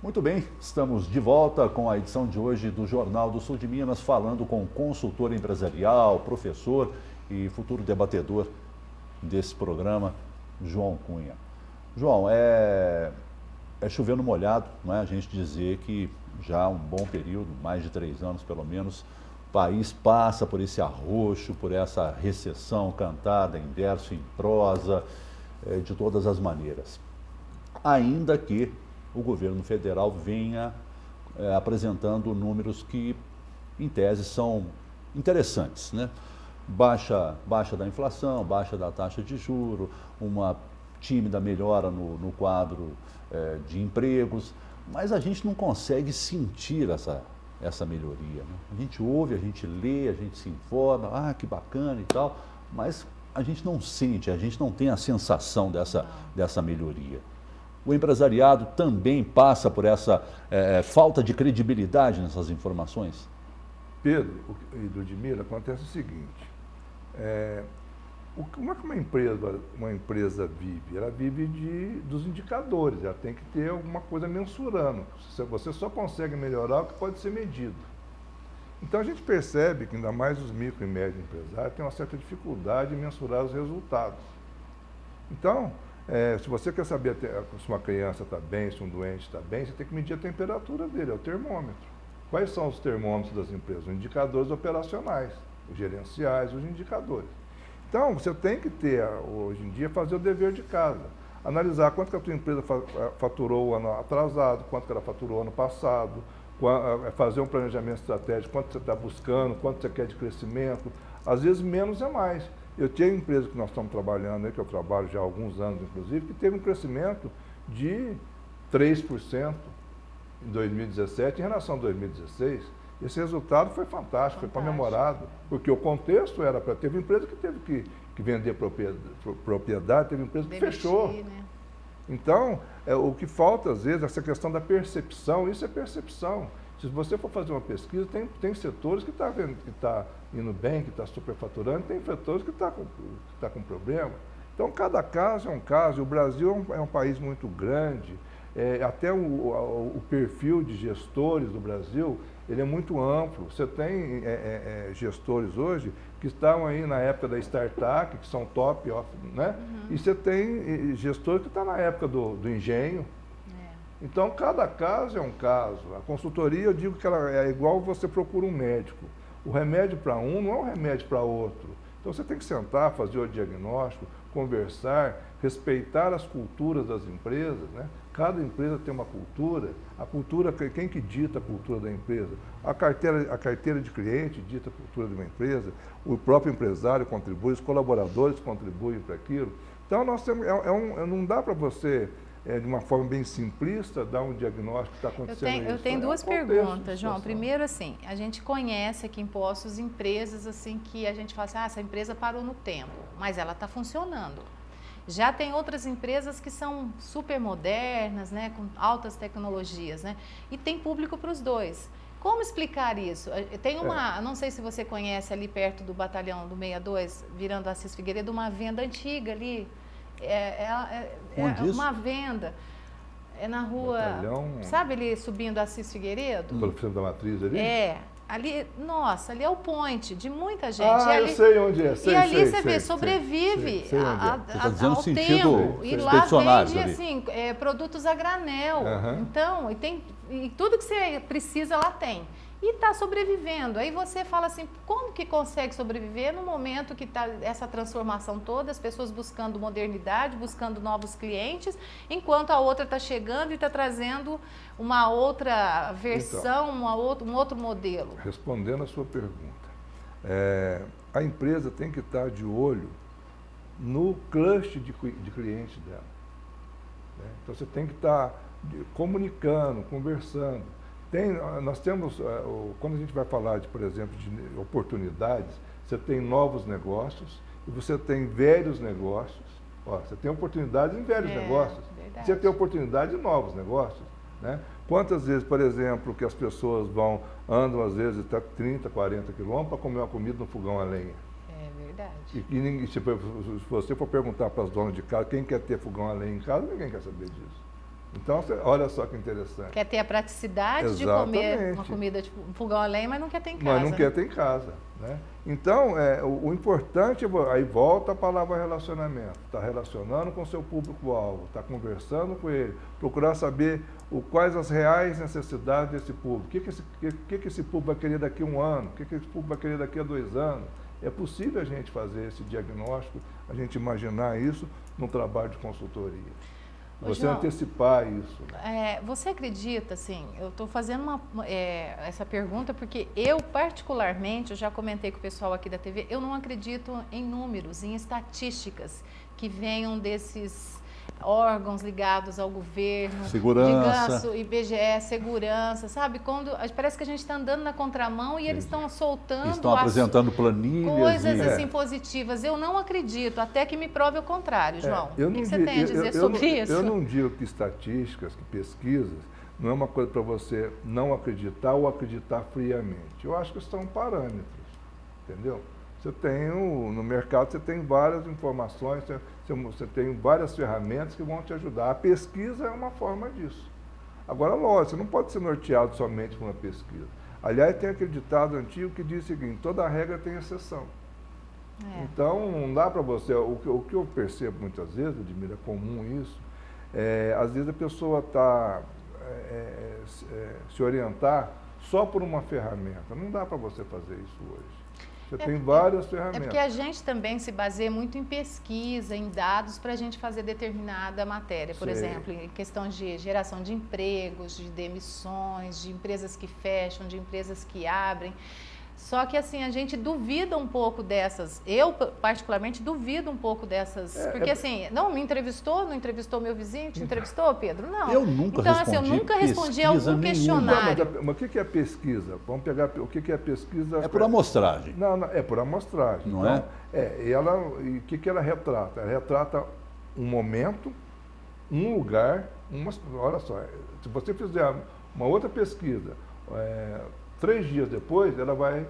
Muito bem, estamos de volta com a edição de hoje do Jornal do Sul de Minas, falando com o consultor empresarial, professor e futuro debatedor desse programa, João Cunha. João, é chover no molhado, não é? A gente dizer que já há um bom período, mais de 3 anos pelo menos, o país passa por esse arroxo, por essa recessão cantada em verso, em prosa, de todas as maneiras. Ainda que o governo federal venha apresentando números que, em tese, são interessantes, né? Baixa da inflação, baixa da taxa de juro, uma tímida melhora no quadro de empregos, mas a gente não consegue sentir essa melhoria, né? A gente ouve, a gente lê, a gente se informa, que bacana e tal, mas a gente não sente, a gente não tem a sensação dessa melhoria. O empresariado também passa por essa falta de credibilidade nessas informações? Pedro e Ludmila, acontece o seguinte, como é que uma empresa vive? Ela vive dos indicadores, ela tem que ter alguma coisa mensurando. Você só consegue melhorar o que pode ser medido. Então a gente percebe que ainda mais os micro e médios empresários têm uma certa dificuldade em mensurar os resultados. Então, se você quer saber se uma criança está bem, se um doente está bem, você tem que medir a temperatura dele, é o termômetro. Quais são os termômetros das empresas? Os indicadores operacionais, os gerenciais, os indicadores. Então, você tem que ter, hoje em dia, fazer o dever de casa. Analisar quanto que a tua empresa faturou o ano atrasado, quanto que ela faturou ano passado, fazer um planejamento estratégico, quanto você está buscando, quanto você quer de crescimento. Às vezes, menos é mais. Eu tenho empresa que nós estamos trabalhando, que eu trabalho já há alguns anos, inclusive, que teve um crescimento de 3% em 2017 em relação a 2016. Esse resultado foi fantástico, foi comemorado, porque o contexto era para... Teve empresa que teve que vender propriedade, teve empresa que fechou. Né? Então, o que falta, às vezes, essa questão da percepção, isso é percepção. Se você for fazer uma pesquisa, tem setores que está indo bem, que está superfaturando, tem setores que está com problema. Então, cada caso é um caso. O Brasil é um país muito grande, até o perfil de gestores do Brasil, ele é muito amplo. Você tem gestores hoje que estavam aí na época da startup, que são top, né? Uhum. E você tem gestores que estão na época do engenho. Então, cada caso é um caso. A consultoria, eu digo que ela é igual você procura um médico. O remédio para um não é um remédio para outro. Então, você tem que sentar, fazer o diagnóstico, conversar, respeitar as culturas das empresas, né? Cada empresa tem uma cultura. A cultura, quem que dita a cultura da empresa? A carteira de cliente dita a cultura de uma empresa, o próprio empresário contribui, os colaboradores contribuem para aquilo. Então, nós temos, não dá para você... de uma forma bem simplista, dar um diagnóstico que está acontecendo. Eu tenho duas perguntas, João. Primeiro, assim, a gente conhece aqui em Poços empresas assim que a gente fala assim, essa empresa parou no tempo, mas ela está funcionando. Já tem outras empresas que são super modernas, né, com altas tecnologias, né, e tem público para os dois. Como explicar isso? Tem não sei se você conhece ali perto do batalhão do 62, virando Assis Figueiredo, uma venda antiga ali. Uma venda. É na rua. Batalhão... Sabe ali subindo Assis Figueiredo? Pelo centro da Matriz ali? Ali, nossa, ali é o point de muita gente. Eu sei onde é. E ali você vê, sobrevive ao tempo. E lá vende assim, produtos a granel. Uhum. Então, e tudo que você precisa lá tem. E está sobrevivendo. Aí você fala assim, como que consegue sobreviver no momento que está essa transformação toda, as pessoas buscando modernidade, buscando novos clientes, enquanto a outra está chegando e está trazendo uma outra versão, um outro modelo? Respondendo a sua pergunta, a empresa tem que estar de olho no cluster de clientes dela. Né? Então você tem que estar comunicando, conversando. Nós temos, quando a gente vai falar, por exemplo, de oportunidades, você tem novos negócios e você tem velhos negócios. Você tem oportunidades em velhos negócios. Verdade. Você tem oportunidade em novos negócios. Né? Quantas vezes, por exemplo, que as pessoas andam às vezes até 30, 40 quilômetros para comer uma comida no fogão a lenha? É verdade. E se você for perguntar para as donas de casa, quem quer ter fogão a lenha em casa, ninguém quer saber disso. Então, olha só que interessante. Quer ter a praticidade de comer uma comida tipo um fogão a lenha, mas não quer ter em casa. Mas não quer ter em casa, né? Então, o importante, aí volta a palavra relacionamento. Está relacionando com o seu público-alvo, está conversando com ele, procurar saber quais as reais necessidades desse público. O que esse público vai querer daqui a 1 ano? O que esse público vai querer daqui a 2 anos? É possível a gente fazer esse diagnóstico, a gente imaginar isso no trabalho de consultoria. Você João, antecipar isso. Você acredita, assim, eu estou fazendo essa pergunta porque eu, particularmente, eu já comentei com o pessoal aqui da TV, eu não acredito em números, em estatísticas que venham desses órgãos ligados ao governo, segurança, IBGE, segurança, sabe? Quando parece que a gente está andando na contramão e eles estão soltando, estão apresentando planilhas, coisas assim positivas. Eu não acredito, até que me prove o contrário, João. O que você tem a dizer sobre isso? Eu não digo que estatísticas, que pesquisas, não é uma coisa para você não acreditar ou acreditar friamente. Eu acho que são parâmetros, entendeu? Você tem no mercado, você tem várias informações, você tem várias ferramentas que vão te ajudar. A pesquisa é uma forma disso. Agora, lógico, você não pode ser norteado somente por uma pesquisa. Aliás, tem aquele ditado antigo que diz o seguinte: toda regra tem exceção. Então, não dá para você... O que eu percebo muitas vezes, Edmira, é comum isso, às vezes a pessoa está se orientar só por uma ferramenta. Não dá para você fazer isso hoje. Você tem várias ferramentas. É porque a gente também se baseia muito em pesquisa, em dados, para a gente fazer determinada matéria. Por exemplo, em questão de geração de empregos, de demissões, de empresas que fecham, de empresas que abrem. Só que assim, a gente duvida um pouco dessas, eu particularmente duvido um pouco dessas, porque assim, não entrevistou meu vizinho, te entrevistou, Pedro? Não. Eu nunca então, assim, eu nunca respondi a algum questionário. Mas o que é pesquisa? Vamos pegar o que é pesquisa. É por amostragem. Não, é por amostragem. Não então, o que ela retrata? Ela retrata um momento, um lugar, olha só, se você fizer uma outra pesquisa, 3 dias depois, ela vai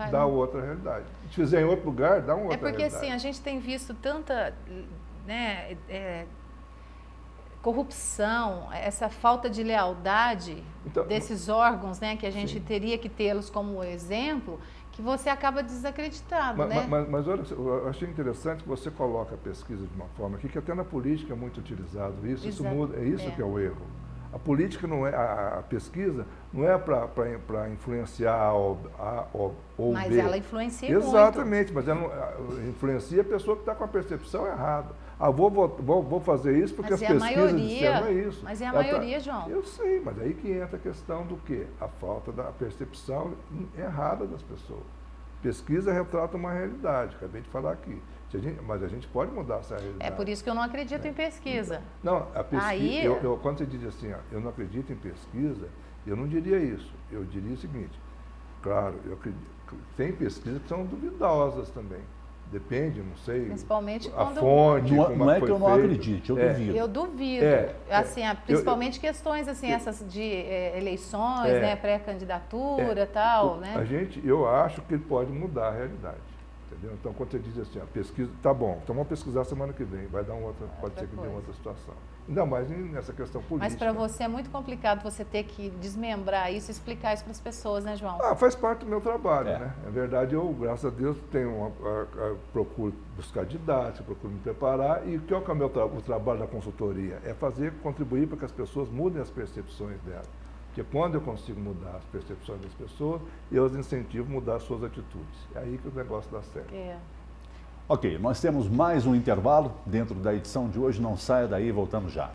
dar outra realidade. Se fizer em outro lugar, dá uma outra realidade. É porque, assim, a gente tem visto tanta corrupção, essa falta de lealdade desses órgãos, né, que a gente teria que tê-los como exemplo, que você acaba desacreditado, né? Mas olha, eu achei interessante que você coloca a pesquisa de uma forma aqui, que até na política é muito utilizado isso. Isso muda, isso que é o erro. A política não é, a pesquisa não é para influenciar A ou mas B. Ela influencia Exatamente, muito. Mas ela influencia a pessoa que está com a percepção errada. Vou fazer isso porque as pesquisas disseram isso. Mas é a maioria, João. Eu sei, mas aí que entra a questão do quê? A falta da percepção errada das pessoas. Pesquisa retrata uma realidade, acabei de falar aqui. Mas a gente pode mudar essa realidade. É por isso que eu não acredito em pesquisa. Não, a pesquisa, quando você diz assim, eu não acredito em pesquisa, eu não diria isso. Eu diria o seguinte, claro, eu acredito, tem pesquisas que são duvidosas também. Depende, não sei. Principalmente a fonte, não é que eu não acredite, eu duvido. Eu duvido. Assim, principalmente questões assim, essas de eleições, né, pré-candidatura e tal, né? Eu acho que ele pode mudar a realidade. Entendeu? Então, quando você diz assim, a pesquisa, tá bom, então vamos pesquisar semana que vem, vai dar pode ser que dê outra situação. Ainda mais nessa questão política. Mas para você é muito complicado você ter que desmembrar isso e explicar isso para as pessoas, né, João? Faz parte do meu trabalho, né? Na verdade, eu, graças a Deus, procuro buscar didática, procuro me preparar, e o que é o trabalho da consultoria? É contribuir para que as pessoas mudem as percepções delas. Porque quando eu consigo mudar as percepções das pessoas, eu as incentivo a mudar as suas atitudes. É aí que o negócio dá certo. Ok, nós temos mais um intervalo dentro da edição de hoje. Não saia daí, voltamos já.